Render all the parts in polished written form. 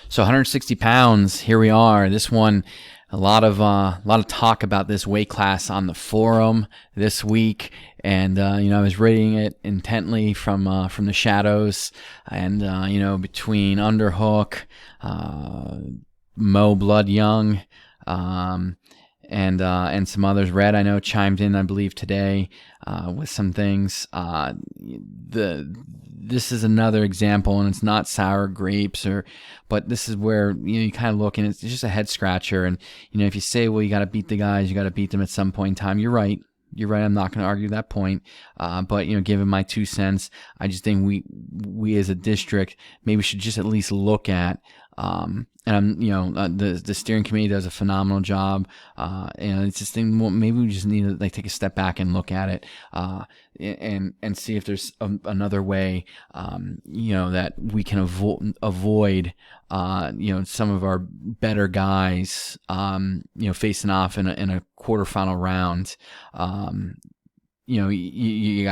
So 160 pounds, here we are. This one, a lot of talk about this weight class on the forum this week, and I was reading it intently from the shadows, and between Underhook, Mo Blood Young, and some others. Red, I know, chimed in, I believe, today with some things. This is another example, and it's not sour grapes, but this is where you kind of look, and it's just a head scratcher. And if you say, well, you got to beat the guys, you got to beat them at some point in time. You're right. I'm not going to argue that point. But given my 2 cents, I just think we as a district maybe should just at least look at. And the steering committee does a phenomenal job. And it's just maybe we just need to take a step back and look at it, and see if there's another way, that we can avoid, some of our better guys, facing off in a quarterfinal round. You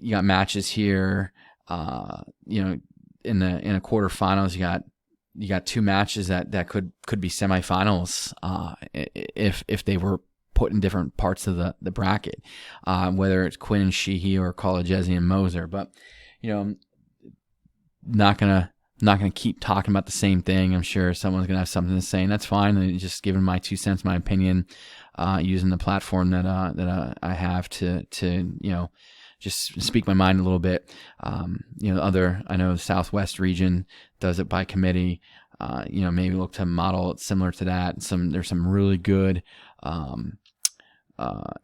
got matches here, in a quarterfinals. You got 2 matches that could be semifinals, if they were put in different parts of the bracket, whether it's Quinn and Sheehy or Collegiesi and Moser. But not gonna keep talking about the same thing. I'm sure someone's gonna have something to say, and that's fine. And just giving my 2 cents, my opinion, using the platform that I have to just speak my mind a little bit. I know the Southwest region does it by committee. Maybe look to model it similar to that. There's some really good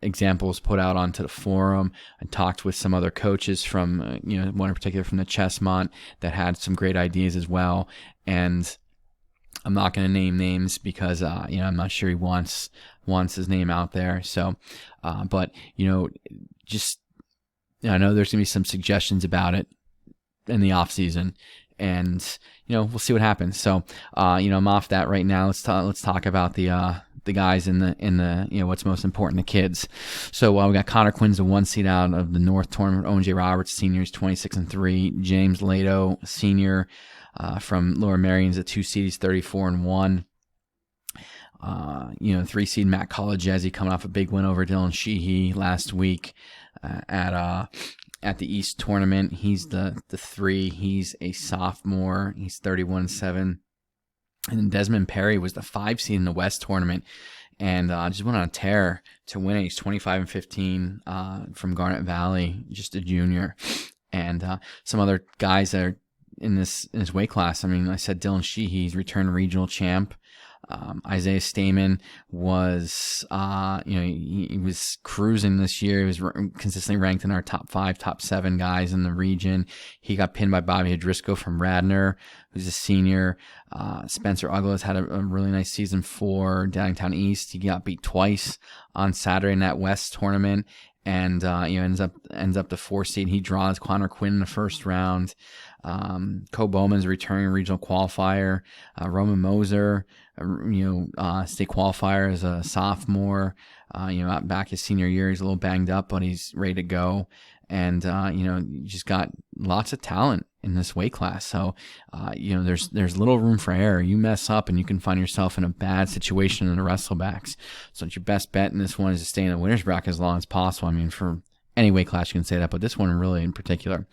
examples put out onto the forum. I talked with some other coaches from, one in particular from the Chessmont that had some great ideas as well. And I'm not going to name names because, I'm not sure he wants his name out there. So, but, just, I know there's going to be some suggestions about it in the off season, and we'll see what happens. So I'm off that right now. Let's talk about the guys in the what's most important, the kids. So we got Connor Quinn's the 1 seed out of the North tournament. Owen J. Roberts, seniors, 26-3. James Lato, senior, from Lower Merion's a 2 seed, he's 34-1. 3 seed Matt Collegiesi coming off a big win over Dylan Sheehy last week at the East tournament. He's the 3. He's a sophomore. He's 31-7. And then Desmond Perry was the 5 seed in the West tournament, and just went on a tear to win it. He's 25-15 from Garnet Valley, just a junior. And some other guys that are in this weight class. I mean, I said Dylan Sheehy, he's returned regional champ. Isaiah Stamen was, he was cruising this year. He was consistently ranked in our top 5, top 7 guys in the region. He got pinned by Bobby Hadrisco from Radnor, who's a senior. Spencer Uglas had a really nice season for Downtown East. He got beat twice on Saturday in that West tournament, and ends up the 4 seed. He draws Connor Quinn in the first round. Co Bowman's a returning regional qualifier. Roman Moser, state qualifier as a sophomore. Out back his senior year, he's a little banged up, but he's ready to go. And you just got lots of talent in this weight class. So there's little room for error. You mess up and you can find yourself in a bad situation in the wrestlebacks. So your best bet in this one is to stay in the winner's bracket as long as possible. I mean, for any weight class you can say that, but this one really in particular.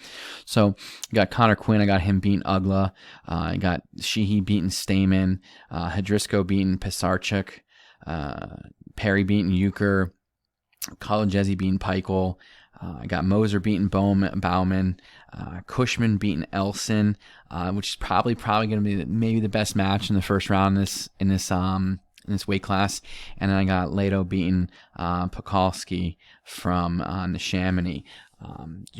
So you got Connor Quinn. I got him beating Ugla. I got Sheehy beating Stamen. Hadrisco beating Pisarchuk. Perry beating Euchre. Collegiesi beating Peichel. I got Moser beating Bauman. Cushman beating Elson, which is probably going to be maybe the best match in the first round in this weight class. And then I got Lato beating Pekalski from Neshaminy,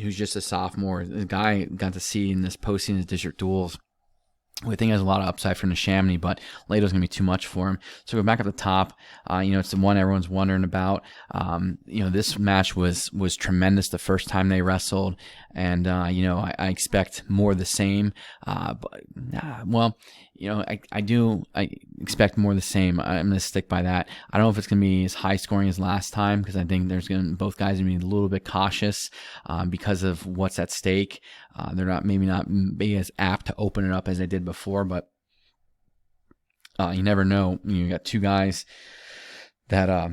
who's just a sophomore. The guy got to see in this postseason district duels. We think has a lot of upside for Neshaminy, but Lato's going to be too much for him. So go back at the top. It's the one everyone's wondering about. This match was tremendous the first time they wrestled, and I expect more of the same. I expect more of the same. I'm going to stick by that. I don't know if it's going to be as high scoring as last time, because I think both guys are going to be a little bit cautious because of what's at stake. They're maybe not be as apt to open it up as they did before, but you never know. You got two guys that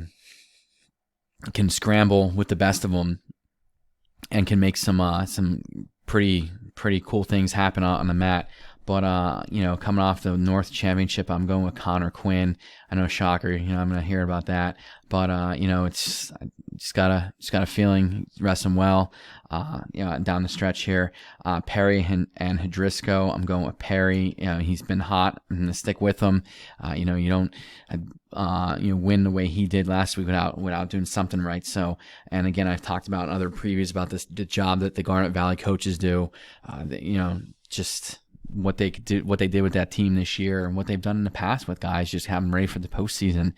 can scramble with the best of them and can make some pretty cool things happen on the mat. But coming off the North Championship, I'm going with Connor Quinn. I know, shocker. I'm gonna hear about that, but it's just got a feeling he's wrestling well. Down the stretch here, Perry and Hedrisco. I'm going with Perry. He's been hot. I'm gonna stick with him. You don't win the way he did last week without doing something right. So, and again, I've talked about in other previews about the job that the Garnet Valley coaches do. Just what they did with that team this year and what they've done in the past with guys, just have them ready for the postseason.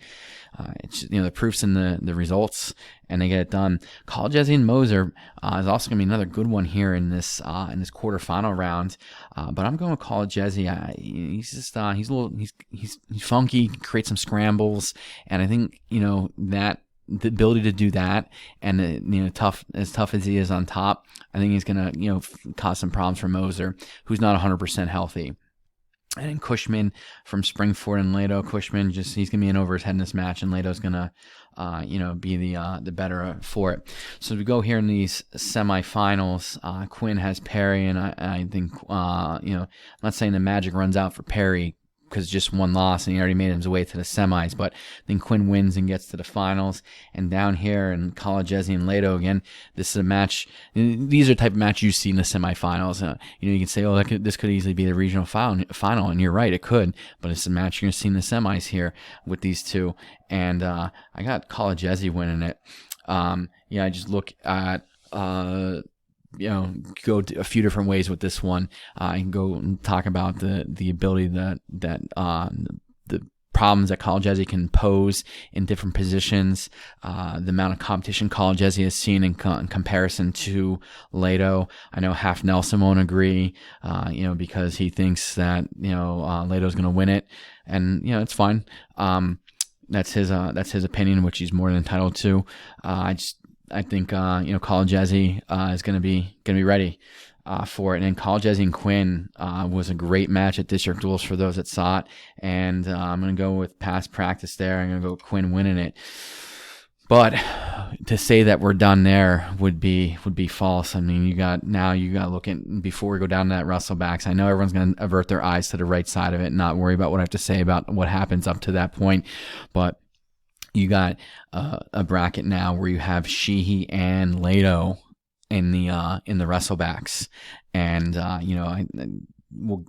It's the proof's in the results, and they get it done. College Ezzy and Moser is also going to be another good one here in this quarterfinal round. But I'm going with College Ezzy. He's funky, creates some scrambles, and I think that the ability to do that, and tough as he is on top, I think he's gonna cause some problems for Moser, who's not 100% healthy. And then Cushman from Springford and Lato. Cushman he's gonna be in over his head in this match, and Lato's gonna be the better for it. So we go here in these semifinals. Quinn has Perry, and I think I'm not saying the magic runs out for Perry, because just one loss and he already made his way to the semis, but then Quinn wins and gets to the finals. And down here in College Ezzy and Lato, again, this is a match. These are the type of match you see in the semifinals. You can say, oh, this could easily be the regional final, and you're right, it could. But it's a match you're going to see in the semis here with these two. And I got College Ezzy winning it. I just look at go a few different ways with this one. I can go and talk about the ability that the problems that College Ezzy can pose in different positions, the amount of competition College Ezzy has seen in comparison to Lato. I know Half Nelson won't agree, because he thinks that Lato's going to win it, and it's fine. That's his opinion, which he's more than entitled to. I think College Ezzy is going to be ready for it. And College Ezzy and Quinn was a great match at District Duels for those that saw it. And I'm going to go with past practice there. I'm going to go with Quinn winning it. But to say that we're done there would be false. I mean, you got to look at, before we go down to that Wrestlebacks, I know everyone's going to avert their eyes to the right side of it and not worry about what I have to say about what happens up to that point. But you got a bracket now where you have Sheehy and Lato in the Wrestlebacks, and we'll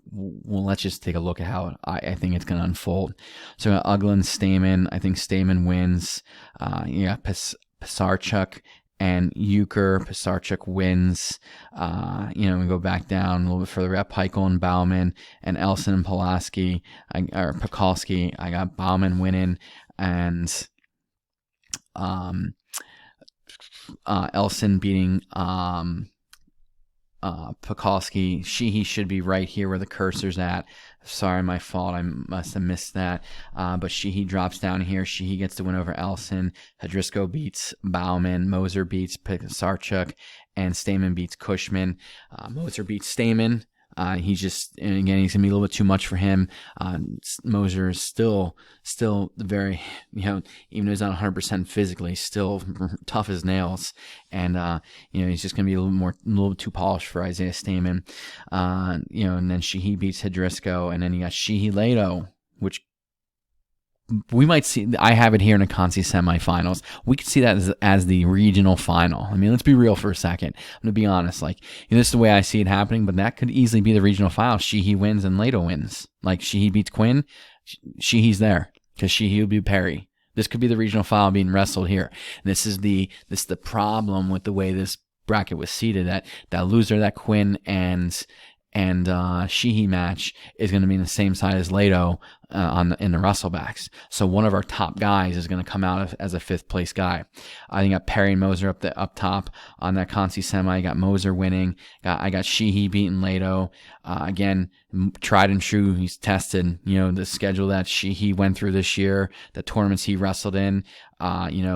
let's just take a look at how I think it's going to unfold. So Uglin, Stamen, I think Stamen wins. Pisarchuk and Euchre. Pisarchuk wins. We go back down a little bit further. We got Peichel and Bauman, and Elson and Pulaski, or Pekalski. I got Bauman winning, and Elson beating Pekalski. Sheehy should be right here where the cursor's at. Sorry, my fault. I must have missed that. But Sheehy drops down here. Sheehy gets the win over Elson. Hedrisco beats Bauman. Moser beats Pisarchuk. And Stamen beats Cushman. Moser beats Stamen. He's going to be a little bit too much for him. Moser is still very, even though he's not 100% physically, still tough as nails. And, he's just going to be a little bit too polished for Isaiah Stamen. And then Sheehy beats Hedrisco, and then you got Sheehy Lato, which we might see. I have it here in the Conci semifinals. We could see that as the regional final. I mean, let's be real for a second. I'm going to be honest. This is the way I see it happening, but that could easily be the regional final. Sheehy wins and Lato wins. Sheehy beats Quinn. Sheehy's there because Sheehy will be Perry. This could be the regional final being wrestled here. And this is the problem with the way this bracket was seated. That loser, that Quinn and Sheehy match is going to be in the same side as Lato in the Wrestlebacks. So one of our top guys is going to come out as a fifth place guy. I think I got Perry and Moser up top on that Conci semi. I got Moser winning. I got Sheehy beating Lato. Again, tried and true. He's tested. The schedule that Sheehy went through this year, the tournaments he wrestled in.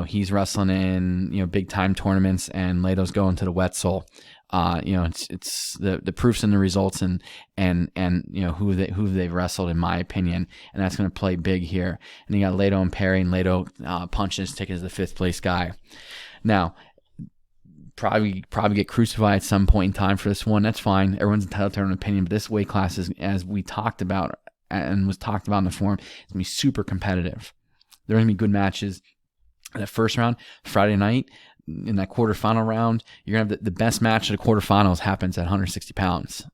He's wrestling in big time tournaments, and Lato's going to the Wetzel. It's the proofs and the results and who they've wrestled, in my opinion, and that's going to play big here. And you got Leto and Perry, and Leto punching his ticket as the 5th place guy. Now, probably get crucified at some point in time for this one. That's fine. Everyone's entitled to their own opinion, but this weight class is, as we talked about and was talked about in the forum, it's going to be super competitive. There are going to be good matches. In the first round, Friday night, in that quarterfinal round, you're going to have the best match of the quarterfinals happens at 160 pounds.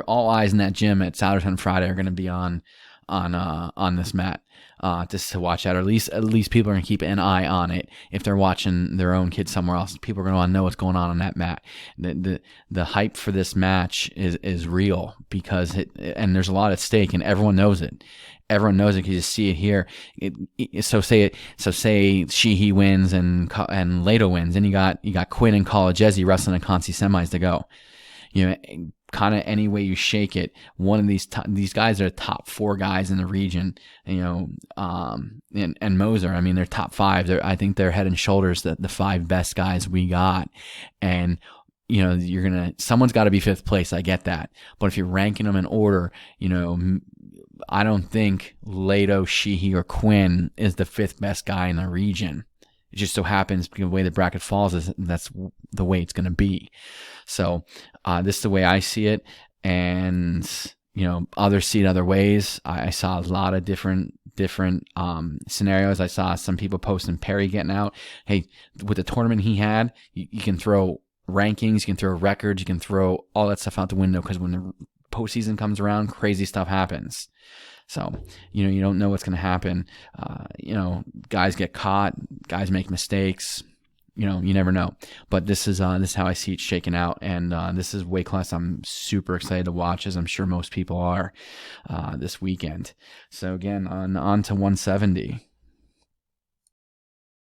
All eyes in that gym at Souderton Friday are going to be on this mat just to watch that, or at least people are going to keep an eye on it. If they're watching their own kids somewhere else, people are going to want to know what's going on that mat. The hype for this match is real because and there's a lot at stake, and everyone knows it. Everyone knows it because you see it here. So say he wins and Leto wins, and you got Quinn and College wrestling in Conci semis to go. Kind of any way you shake it, one of these guys are top 4 guys in the region. And Moser, I mean, they're top 5. I think they're head and shoulders the 5 best guys we got, and someone's got to be 5th place. I get that, but if you're ranking them in order, I don't think Leto, Sheehy, or Quinn is the 5th best guy in the region. It just so happens because the way the bracket falls is that's the way it's going to be. So this is the way I see it, and others see it other ways. I saw a lot of different scenarios. I saw some people posting Perry getting out. Hey, with the tournament he had, you can throw rankings, you can throw records, you can throw all that stuff out the window because when the postseason comes around, crazy stuff happens. So, you don't know what's going to happen. Guys get caught, guys make mistakes. You never know. But this is how I see it shaking out, and this is weight class I'm super excited to watch, as I'm sure most people are this weekend. So again, on to 170.